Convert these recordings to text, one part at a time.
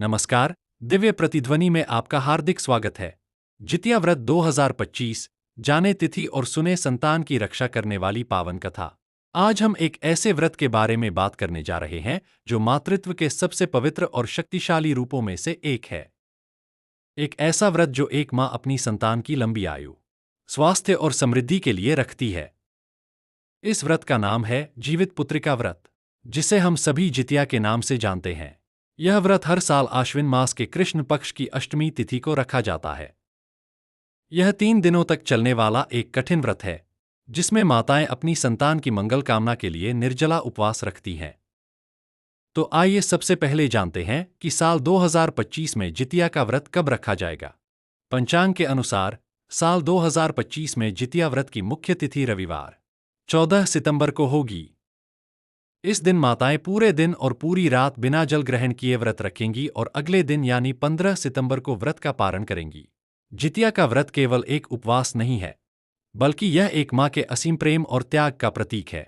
नमस्कार, दिव्य प्रतिध्वनि में आपका हार्दिक स्वागत है। जितिया व्रत 2025, जाने तिथि और सुने संतान की रक्षा करने वाली पावन कथा। आज हम एक ऐसे व्रत के बारे में बात करने जा रहे हैं जो मातृत्व के सबसे पवित्र और शक्तिशाली रूपों में से एक है। एक ऐसा व्रत जो एक माँ अपनी संतान की लंबी आयु, स्वास्थ्य और समृद्धि के लिए रखती है। इस व्रत का नाम है जीवित पुत्रिका व्रत, जिसे हम सभी जितिया के नाम से जानते हैं। यह व्रत हर साल आश्विन मास के कृष्ण पक्ष की अष्टमी तिथि को रखा जाता है। यह 3 दिनों तक चलने वाला एक कठिन व्रत है, जिसमें माताएं अपनी संतान की मंगल कामना के लिए निर्जला उपवास रखती हैं। तो आइए सबसे पहले जानते हैं कि साल 2025 में जितिया का व्रत कब रखा जाएगा। पंचांग के अनुसार साल 2025 में जितिया व्रत की मुख्य तिथि रविवार 14 सितंबर को होगी। इस दिन माताएं पूरे दिन और पूरी रात बिना जल ग्रहण किए व्रत रखेंगी और अगले दिन यानी 15 सितंबर को व्रत का पारण करेंगी। जितिया का व्रत केवल एक उपवास नहीं है, बल्कि यह एक माँ के असीम प्रेम और त्याग का प्रतीक है।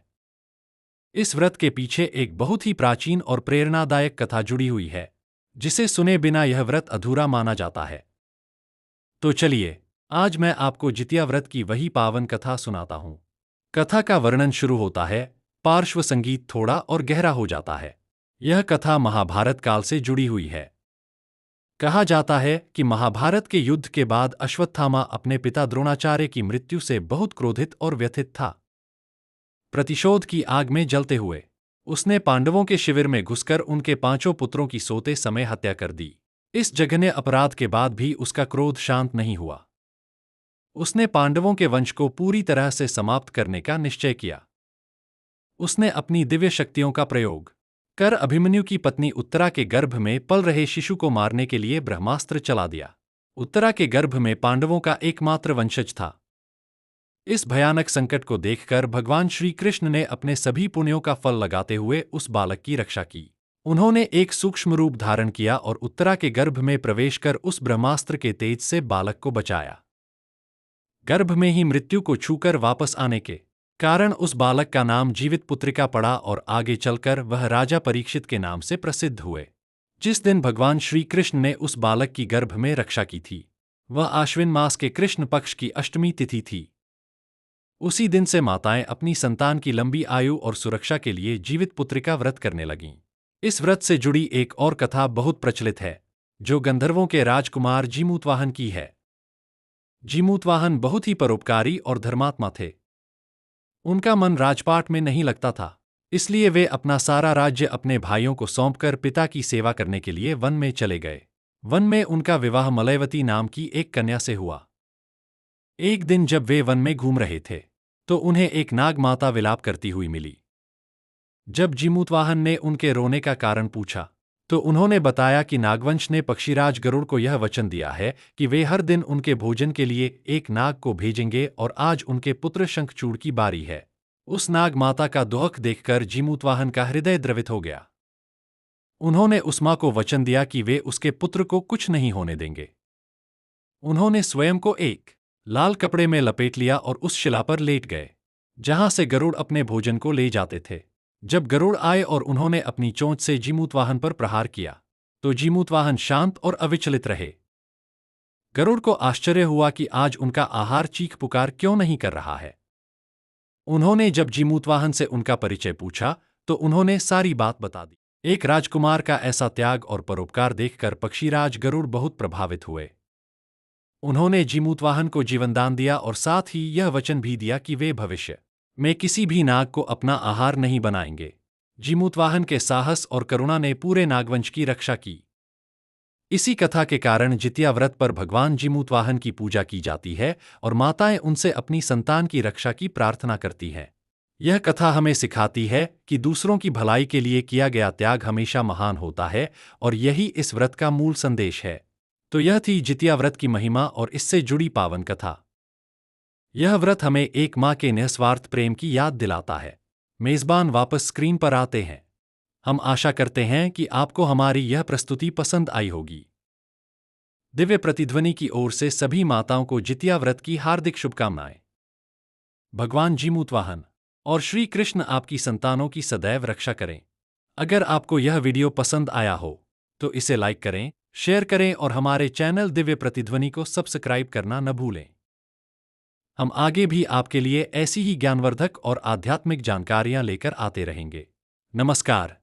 इस व्रत के पीछे एक बहुत ही प्राचीन और प्रेरणादायक कथा जुड़ी हुई है, जिसे सुने बिना यह व्रत अधूरा माना जाता है। तो चलिए, आज मैं आपको जितिया व्रत की वही पावन कथा सुनाता हूँ। कथा का वर्णन शुरू होता है, पार्श्व संगीत थोड़ा और गहरा हो जाता है। यह कथा महाभारत काल से जुड़ी हुई है। कहा जाता है कि महाभारत के युद्ध के बाद अश्वत्थामा अपने पिता द्रोणाचार्य की मृत्यु से बहुत क्रोधित और व्यथित था। प्रतिशोध की आग में जलते हुए उसने पांडवों के शिविर में घुसकर उनके 5 पुत्रों की सोते समय हत्या कर दी। इस जघन्य अपराध के बाद भी उसका क्रोध शांत नहीं हुआ। उसने पांडवों के वंश को पूरी तरह से समाप्त करने का निश्चय किया। उसने अपनी दिव्य शक्तियों का प्रयोग कर अभिमन्यु की पत्नी उत्तरा के गर्भ में पल रहे शिशु को मारने के लिए ब्रह्मास्त्र चला दिया। उत्तरा के गर्भ में पांडवों का एकमात्र वंशज था। इस भयानक संकट को देखकर भगवान श्री कृष्ण ने अपने सभी पुण्यों का फल लगाते हुए उस बालक की रक्षा की। उन्होंने एक सूक्ष्म रूप धारण किया और उत्तरा के गर्भ में प्रवेश कर उस ब्रह्मास्त्र के तेज से बालक को बचाया। गर्भ में ही मृत्यु को छूकर वापस आने के कारण उस बालक का नाम जीवित पुत्रिका पड़ा और आगे चलकर वह राजा परीक्षित के नाम से प्रसिद्ध हुए। जिस दिन भगवान श्री कृष्ण ने उस बालक की गर्भ में रक्षा की थी, वह आश्विन मास के कृष्ण पक्ष की अष्टमी तिथि थी। उसी दिन से माताएं अपनी संतान की लंबी आयु और सुरक्षा के लिए जीवित पुत्रिका व्रत करने लगीं। इस व्रत से जुड़ी एक और कथा बहुत प्रचलित है, जो गंधर्वों के राजकुमार जीमूतवाहन की है। जीमूतवाहन बहुत ही परोपकारी और धर्मात्मा थे। उनका मन राजपाट में नहीं लगता था, इसलिए वे अपना सारा राज्य अपने भाइयों को सौंपकर पिता की सेवा करने के लिए वन में चले गए। वन में उनका विवाह मलयवती नाम की एक कन्या से हुआ। एक दिन जब वे वन में घूम रहे थे, तो उन्हें एक नाग माता विलाप करती हुई मिली। जब जीमूतवाहन ने उनके रोने का कारण पूछा, तो उन्होंने बताया कि नागवंश ने पक्षीराज गरुड़ को यह वचन दिया है कि वे हर दिन उनके भोजन के लिए एक नाग को भेजेंगे और आज उनके पुत्र शंखचूड़ की बारी है। उस नाग माता का दुख देखकर जीमूतवाहन का हृदय द्रवित हो गया। उन्होंने उस मां को वचन दिया कि वे उसके पुत्र को कुछ नहीं होने देंगे। उन्होंने स्वयं को एक लाल कपड़े में लपेट लिया और उस शिला पर लेट गए, जहां से गरुड़ अपने भोजन को ले जाते थे। जब गरुड़ आए और उन्होंने अपनी चोंच से जीमूतवाहन पर प्रहार किया, तो जीमूतवाहन शांत और अविचलित रहे। गरुड़ को आश्चर्य हुआ कि आज उनका आहार चीख पुकार क्यों नहीं कर रहा है। उन्होंने जब जीमूतवाहन से उनका परिचय पूछा, तो उन्होंने सारी बात बता दी। एक राजकुमार का ऐसा त्याग और परोपकार देखकर पक्षीराज गरुड़ बहुत प्रभावित हुए। उन्होंने जीमूतवाहन को जीवनदान दिया और साथ ही यह वचन भी दिया कि वे भविष्य में किसी भी नाग को अपना आहार नहीं बनाएंगे। जीमूतवाहन के साहस और करुणा ने पूरे नागवंश की रक्षा की। इसी कथा के कारण जितिया व्रत पर भगवान जीमूतवाहन की पूजा की जाती है और माताएं उनसे अपनी संतान की रक्षा की प्रार्थना करती हैं। यह कथा हमें सिखाती है कि दूसरों की भलाई के लिए किया गया त्याग हमेशा महान होता है, और यही इस व्रत का मूल संदेश है। तो यह थी जितिया व्रत की महिमा और इससे जुड़ी पावन कथा। यह व्रत हमें एक माँ के निस्वार्थ प्रेम की याद दिलाता है। मेजबान वापस स्क्रीन पर आते हैं। हम आशा करते हैं कि आपको हमारी यह प्रस्तुति पसंद आई होगी। दिव्य प्रतिध्वनि की ओर से सभी माताओं को जितिया व्रत की हार्दिक शुभकामनाएं। भगवान जीमूतवाहन और श्री कृष्ण आपकी संतानों की सदैव रक्षा करें। अगर आपको यह वीडियो पसंद आया हो, तो इसे लाइक करें, शेयर करें और हमारे चैनल दिव्य प्रतिध्वनि को सब्सक्राइब करना न भूलें। हम आगे भी आपके लिए ऐसी ही ज्ञानवर्धक और आध्यात्मिक जानकारियां लेकर आते रहेंगे। नमस्कार।